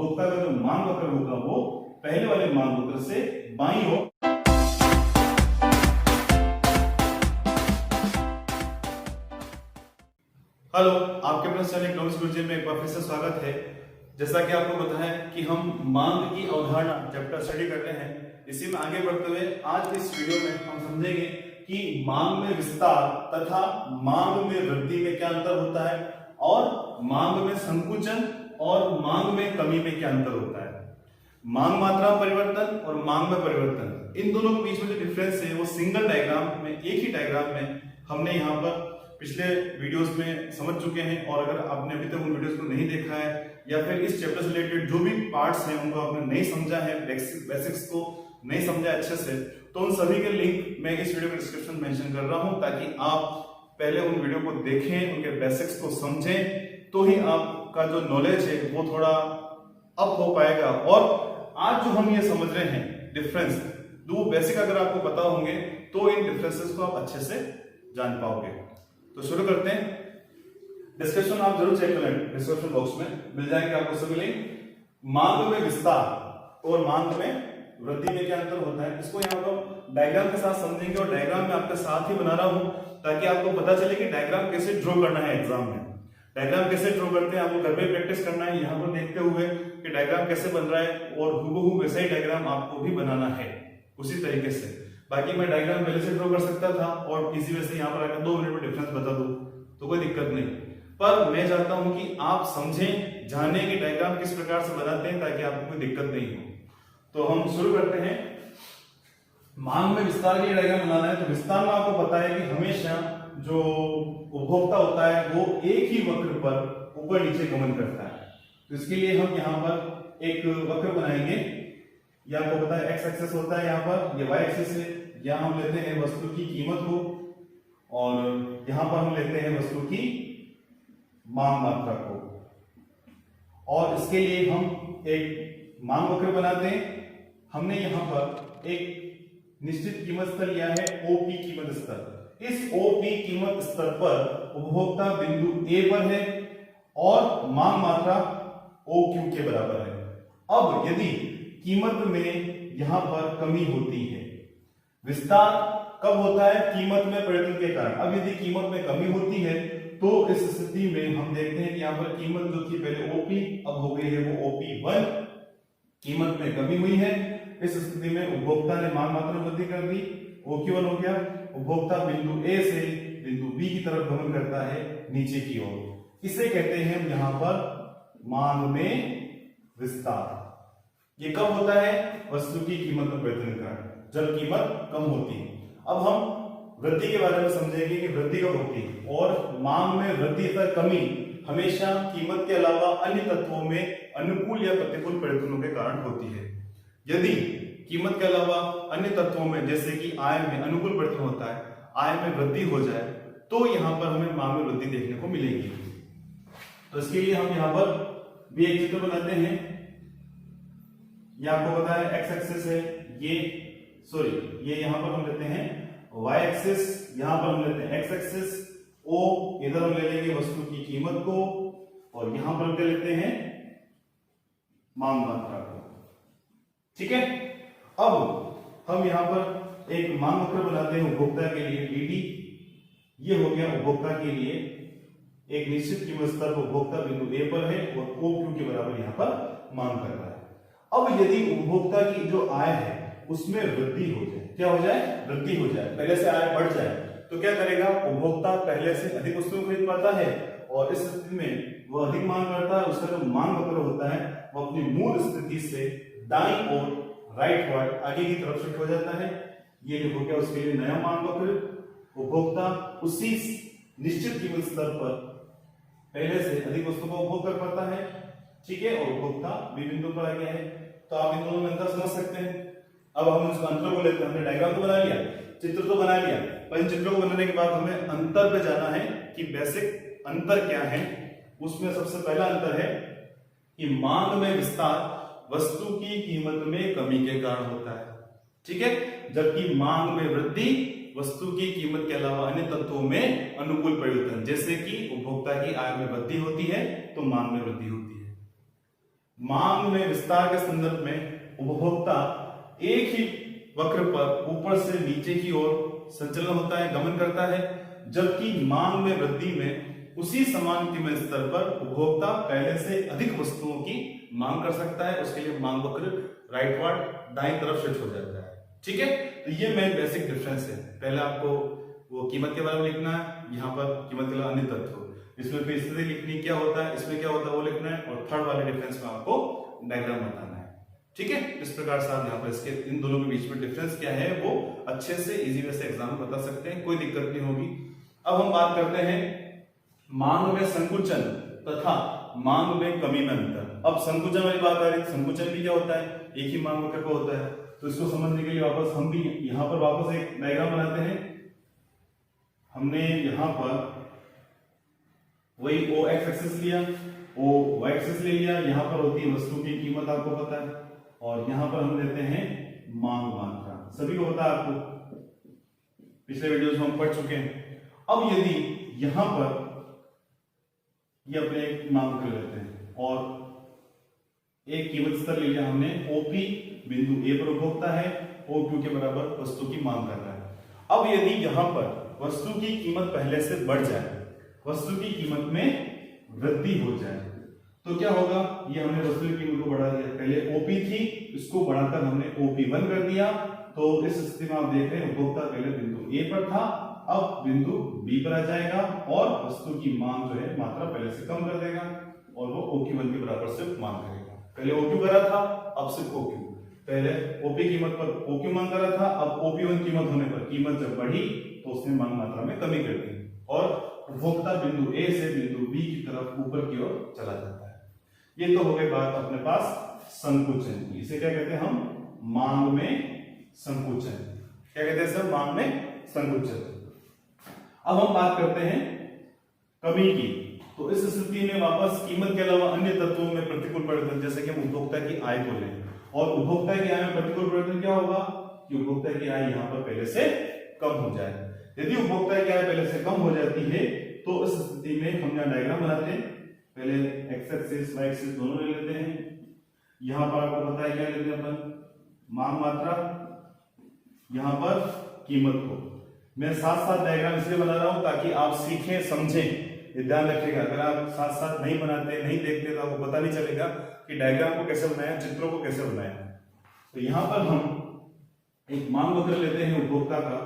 उपभोक्ता का जो मांग वक्र होगा वो पहले वाले मांग वक्र से बाईं ओर। हेलो, आपके अपने चैनल इकोनॉमिक्स गुरुजी में एक बार फिर से स्वागत है। जैसा कि आपको पता है कि हम मांग की अवधारणा चैप्टर स्टडी कर रहे हैं। इसी में आगे बढ़ते हुए आज इस वीडियो में हम समझेंगे कि मांग में विस्तार तथा मांग में वृद्धि में क्या अंतर होता है और मांग में संकुचन और मांग में कमी में क्या अंतर होता है। मांग मात्रा परिवर्तन और मांग में परिवर्तन, इन दोनों के बीच में जो डिफरेंस है वो सिंगल डायग्राम में, एक ही डायग्राम में हमने यहाँ पर पिछले वीडियोस में समझ चुके हैं। और अगर आपने अभी तक उन वीडियोस को नहीं देखा है या फिर इस चैप्टर से रिलेटेड जो भी पार्ट्स हैं उनको आपने नहीं समझा है, बेसिक्स को नहीं समझा अच्छे से, तो उन सभी के लिंक मैं इस वीडियो के डिस्क्रिप्शन में मेंशन कर रहा हूं, ताकि आप पहले उन वीडियो को देखें, उनके बेसिक्स को समझें, तो ही आपका जो नॉलेज है वो थोड़ा अप हो पाएगा। और आज जो हम ये समझ रहे हैं डिफरेंस, दो बेसिक अगर आपको पता होंगे तो इन डिफरेंसेस को आप अच्छे से जान पाओगे। तो शुरू करते हैं। डिस्क्रिप्शन आप जरूर चेक करें, डिस्क्रिप्शन बॉक्स में मिल जाएंगे आपको सभी लिंक। मांग में विस्तार और मांग में वृद्धि में क्या अंतर होता है, इसको यहाँ पर डायग्राम के साथ समझेंगे। और डायग्राम में आपके साथ ही बना रहा हूं ताकि आपको पता चले कि डायग्राम कैसे ड्रॉ करना है एग्जाम में। डायग्राम कैसे ड्रॉ करते हैं आपको घर में प्रैक्टिस करना है, यहाँ पर देखते हुए कि डायग्राम कैसे बन रहा है, और हूबहू वैसा ही डायग्राम आपको भी बनाना है उसी तरीके से। बाकी मैं डायग्राम पहले से ड्रॉ कर सकता था और इसी वजह से यहाँ पर आकर 2 मिनट में डिफरेंस बता दूं तो कोई दिक्कत नहीं, पर मैं चाहता हूं कि आप समझें, जाने कि डायग्राम किस प्रकार से बनाते हैं ताकि आपको कोई दिक्कत नहीं हो। तो हम शुरू करते हैं। मांग में विस्तार की डायग्राम बनाना है। तो विस्तार में आपको पता है कि हमेशा जो उपभोक्ता होता है वो एक ही वक्र पर ऊपर नीचे गमन करता है। तो इसके लिए हम यहाँ पर एक वक्र बनाएंगे। ये आपको पता है एक्स एक्सिस होता है, यहाँ पर ये वाई एक्सिस है। यहाँ हम लेते हैं वस्तु की कीमत को और यहाँ पर हम लेते हैं वस्तु की मांग मात्रा को। और इसके लिए हम एक मांग वक्र बनाते हैं। हमने यहाँ पर एक निश्चित कीमत स्तर लिया है, ओपी कीमत स्तर। इस ओपी कीमत स्तर पर उपभोक्ता बिंदु ए पर है और मांग मात्रा ओ क्यू के बराबर है। अब यदि कीमत में यहां पर कमी होती है, विस्तार कब होता है? कीमत में परिवर्तन के कारण। अब यदि कीमत में कमी होती है तो इस स्थिति में हम देखते हैं कि यहाँ पर कीमत जो थी पहले ओपी, अब हो गई है वो OP1। कीमत में कमी हुई है। इस स्थिति में उपभोक्ता ने मांग मात्रा में वृद्धि कर दी, OQ1 हो गया। उपभोक्ता बिंदु ए से बिंदु बी की तरफ गमन करता है नीचे की ओर। इसे कहते हैं हम यहाँ पर मांग में विस्तार। ये कब होता है? वस्तु की कीमत में परिवर्तन के कारण, जब कीमत कम होती है। अब हम वृद्धि के बारे में समझेंगे कि वृद्धि कब होती है। और मांग में वृद्धि तथा कमी हमेशा कीमत के अलावा अन्य तत्वों में अनुकूल या प्रतिकूल परिवर्तनों के कारण होती है। यदि कीमत के अलावा अन्य तत्वों में जैसे कि आय में अनुकूल परिवर्तन होता है, आय में वृद्धि हो जाए, तो यहाँ पर हमें मांग में वृद्धि देखने को मिलेगी। तो इसके लिए हम यहाँ पर भी एक चित्र बनाते हैं। ये आपको पता है एक्स एक्सिस है, ये यहां पर हम लेते हैं वाई एक्सिस, यहां पर हम लेते हैं एक्स एक्सिस। ओ इधर हम ले लेंगे वस्तु की कीमत को और यहां पर हम क्या लेते हैं? मांग मात्रा को। ठीक है। अब हम यहां पर एक मांग वक्र बनाते हैं उपभोक्ता के लिए, DD। ये हो गया उपभोक्ता के लिए एक निश्चित कीमत स्तर पर उपभोक्ता बिंदु ए पर है और OQ के बराबर यहां पर मांग कर रहा है। अब यदि उपभोक्ता की जो आय है उसमें वृद्धि हो जाए, क्या हो जाए? वृद्धि हो जाए, पहले से आय बढ़ जाए, तो क्या करेगा? उपभोक्ता पहले से अधिक वस्तुएं खरीद पाता है और इस स्थिति में वो अधिक मांग करता है। उसका जो मांग वक्र होता है वो अपनी मूल स्थिति से दाईं ओर राइटवर्ड आगे की तरफ शिफ्ट हो जाता है। ये जो हो गया उसके लिए नया मांग वक्र। उपभोक्ता उसी निश्चित कीमत स्तर पर पहले से अधिक वस्तु का उपभोग कर पाता है। ठीक है। और उपभोक्ता बी बिंदु पर आ गया है। तो आप इन दोनों में अंतर समझ सकते हैं। अब हम इस अंतर को लेते हैं। हमने डायग्राम तो बना लिया, चित्र तो बना लिया, पर इन चित्रों को बनाने के बाद हमें अंतर पे जाना है कि बेसिक अंतर क्या है। उसमें सबसे पहला अंतर है कि मांग में विस्तार वस्तु की कीमत में कमी के कारण होता है। ठीक है। जबकि मांग में वृद्धि वस्तु की कीमत के अलावा अन्य तत्वों में अनुकूल परिवर्तन, जैसे कि उपभोक्ता की आय में वृद्धि होती है तो मांग में वृद्धि होती है। मांग में विस्तार के संदर्भ में उपभोक्ता एक ही वक्र पर ऊपर से नीचे की ओर संचलन होता है, गमन करता है, जबकि मांग में वृद्धि में उसी समान कीमत स्तर पर उपभोक्ता पहले से अधिक वस्तुओं की मांग कर सकता है। उसके लिए मांग वक्र राइटवर्ड दाईं तरफ शिफ्ट हो जाता है। ठीक है, तो ये मेन बेसिक डिफरेंस है। पहले आपको वो कीमत के बारे में लिखना है, यहाँ पर कीमत के अलावा अन्य तत्व, इसमें फिर स्थिति लिखनी क्या होता है, इसमें क्या होता है वो लिखना है, और थर्ड वाले डिफरेंस में आपको डायग्राम बताना है। ठीक है, इस प्रकार से आप यहाँ पर इसके इन दोनों के बीच में डिफरेंस क्या है वो अच्छे से इजी वे से एग्जाम में बता सकते हैं, कोई दिक्कत नहीं होगी। अब हम बात करते हैं मांग में संकुचन तथा मांग में कमी में अंतर। अब संकुचन वाली बात आ रही है, संकुचन भी क्या होता है, एक ही मांग वक्र पर होता है। तो इसको समझने के लिए वापस हम भी यहाँ पर वापस एक डायग्राम बनाते हैं। हमने यहाँ पर वही ओ एक्स एक्सिस लिया, ओ वाई एक्सिस ले लिया, यहाँ पर होती है वस्तु की कीमत, आपको पता है, और यहाँ पर हम लेते हैं मांग मात्रा, सभी को पता है आपको, पिछले वीडियोस में हम पढ़ चुके हैं। अब यदि यहाँ पर ये अपने एक मांग कर लेते हैं और एक कीमत स्तर ले लिया हमने, ओपी बिंदु ए पर उपभोक्ता है, ओ क्यू के बराबर वस्तु की मांग कर रहा है। अब यदि यहाँ पर वस्तु की कीमत पहले से बढ़ जाए, वस्तु की कीमत में वृद्धि हो जाए, तो क्या होगा, ये हमने वस्तु की कीमत को बढ़ा दिया, पहले ओपी थी, इसको बढ़ाकर हमने ओपी1 कर दिया। तो इस स्थिति में आप देख रहे हैं उपभोक्ता पहले बिंदु ए पर था, अब बिंदु बी पर आ जाएगा और वस्तु की मांग जो है मात्रा पहले से कम कर देगा और वो ओक्यू1 के बराबर सिर्फ मांग करेगा। पहले ओक्यू करा था, अब सिर्फ ओक्यू, पहले ओपी कीमत पर ओक्यू मांग करा था, अब ओपी1 कीमत होने पर कीमत जब बढ़ी तो उसने मांग मात्रा में कमी कर दी और उपभोक्ता बिंदु ए से बिंदु बी की तरफ ऊपर की ओर चला जाता है। ये तो हो गई बात अपने पास संकुचन की, इसे क्या कहते हैं हम, मांग में संकुचन। क्या कहते हैं सर, मांग में संकुचन। अब हम बात करते हैं कमी की। तो इस स्थिति में वापस कीमत के अलावा अन्य तत्वों में प्रतिकूल परिवर्तन, जैसे कि हम उपभोक्ता की आय को लें, और उपभोक्ता की आय में प्रतिकूल परिवर्तन क्या होगा कि उपभोक्ता की आय यहाँ पर पहले से कम हो जाए। यदि उपभोक्ता की आय पहले से कम हो जाती है तो इस स्थिति में हम यहाँ डायग्राम बनाते हैं, पहले एक्स एक्सिस वाई एक्सिस दोनों ले लेते हैं। यहाँ पर आपको पता है क्या लेते हैं अपन, मांग मात्रा, यहाँ पर कीमत को। मैं साथ साथ डायग्राम इसलिए बना रहा हूं ताकि आप सीखें समझें, ये ध्यान रखिएगा। अगर आप साथ साथ नहीं बनाते नहीं देखते तो आपको पता नहीं चलेगा कि डायग्राम को कैसे बनाया, चित्रों को कैसे बनाया। तो यहाँ पर हम एक मांग वक्र लेते हैं उपभोक्ता का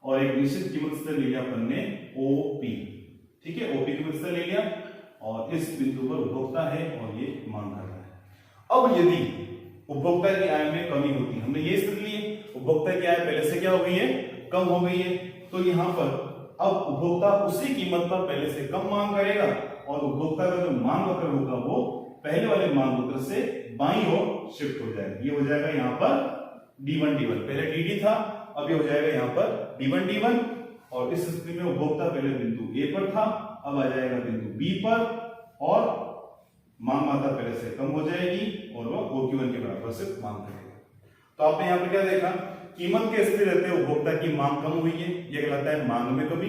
और एक निश्चित कीमत स्तर ले लिया अपन ने ओपी, ठीक है, ओपी कीमत स्तर ले लिया और इस बिंदु पर उपभोक्ता है और ये मांग कर रहा है। अब यदि उपभोक्ता की आय में कमी होती है, हमने ये स्थिति ली, उपभोक्ता की आय पहले से क्या हो गई है, कम हो गई है, तो यहाँ पर अब उपभोक्ता उसी कीमत पर पहले से कम मांग करेगा और उपभोक्ता का जो मांग वक्र होगा वो पहले वाले मांग वक्र से बाईं ओर शिफ्ट हो जाएगा। ये हो जाएगा यहाँ पर D1 D1, पहले DD था, अब ये हो जाएगा यहाँ पर D1 D1, और इस स्थिति में उपभोक्ता पहले बिंदु ए पर था, अब आ जाएगा बिंदु बी पर और मांग मात्रा पहले से कम हो जाएगी और वो OQ1 के बराबर से मांग करेगा। तो आपने यहाँ पर क्या देखा, कीमत के स्थिर रहते उपभोक्ता की मांग कम हुई है, यह कहलाता है मांग में कमी।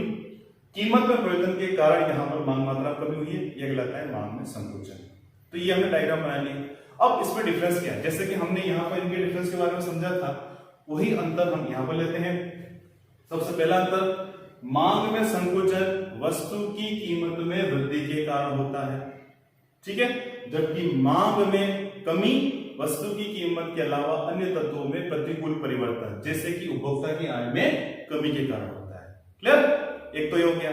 कीमत में परिवर्तन के कारण यहाँ पर मांग मात्रा कमी हुई है, यह कहलाता है मांग में संकुचन। तो ये हमने डायग्राम बना लिया। अब इसमें डिफरेंस क्या है, जैसे कि हमने यहाँ पर इनके डिफरेंस के बारे में समझा था, वही अंतर हम यहाँ पर लेते हैं। सबसे पहला अंतर, मांग में संकुचन वस्तु की कीमत में वृद्धि के कारण होता है, ठीक है, जबकि मांग में कमी वस्तु की कीमत के अलावा अन्य तत्वों में प्रतिकूल परिवर्तन, जैसे कि उपभोक्ता की आय में कमी के कारण होता है। क्लियर, एक तो ये हो गया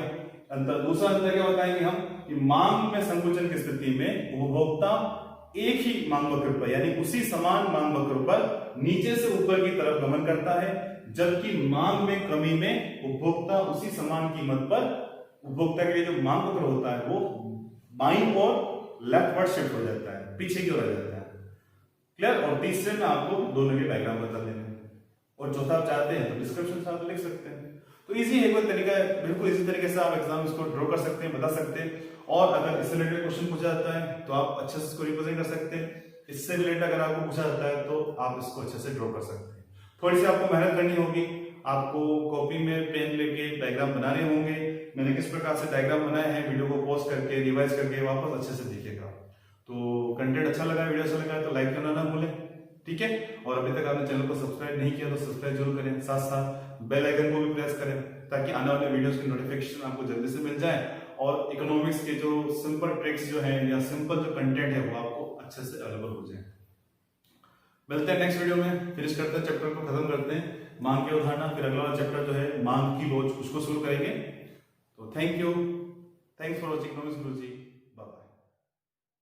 अंतर। दूसरा अंतर क्या बताएंगे हम कि मांग में संकुचन की स्थिति में उपभोक्ता एक ही मांग वक्र पर यानी उसी समान मांग वक्र पर नीचे से ऊपर की तरफ गमन करता है, जबकि मांग में कमी में उपभोक्ता उसी समान कीमत पर उपभोक्ता के लिए जो मांग वक्र होता है वो बाईं ओर लेफ्टवर्ड शिफ्ट हो जाता है, पीछे की ओर आ जाता है। क्लियर। और तीसरे में आपको दोनों के डायग्राम बता देंगे, और चौथा आप चाहते हैं तो डिस्क्रिप्शन से आप लिख सकते हैं। तो इजी है, कोई तरीका है, बिल्कुल इसी तरीके से आप एग्जाम इसको ड्रॉ कर सकते हैं, बता सकते हैं। और अगर इससे रिलेटेड क्वेश्चन पूछा जाता है तो आप अच्छे से इसको रिप्रेजेंट कर सकते हैं। इससे रिलेटेड अगर आपको पूछा जाता है तो आप इसको अच्छे से ड्रॉ कर सकते हैं। थोड़ी सी आपको मेहनत करनी होगी, आपको कॉपी में पेन लेके डायग्राम बनाने होंगे। मैंने किस प्रकार से डायग्राम बनाए हैं वीडियो को पॉज करके रिवाइज करके वापस अच्छे से देखिएगा। तो कंटेंट अच्छा लगा, वीडियो अच्छा लगा तो लाइक करना ना भूलें, ठीक है। और अभी तक आपने चैनल को सब्सक्राइब नहीं किया तो सब्सक्राइब जरूर करें, साथ साथ बेल आइकन को भी प्रेस करें ताकि आने वाले वीडियोस की नोटिफिकेशन आपको जल्दी से मिल जाए और इकोनॉमिक्स के जो सिंपल ट्रिक्स जो है या सिंपल जो कंटेंट है वो आपको अच्छे से अवेलेबल हो जाए। मिलते हैं नेक्स्ट वीडियो में, फिनिश करते हैं चैप्टर को, खत्म करते हैं मांग की अवधारणा, फिर अगला चैप्टर जो है मांग की लोच उसको शुरू करेंगे। तो thank you, thanks for watching economics Guruji.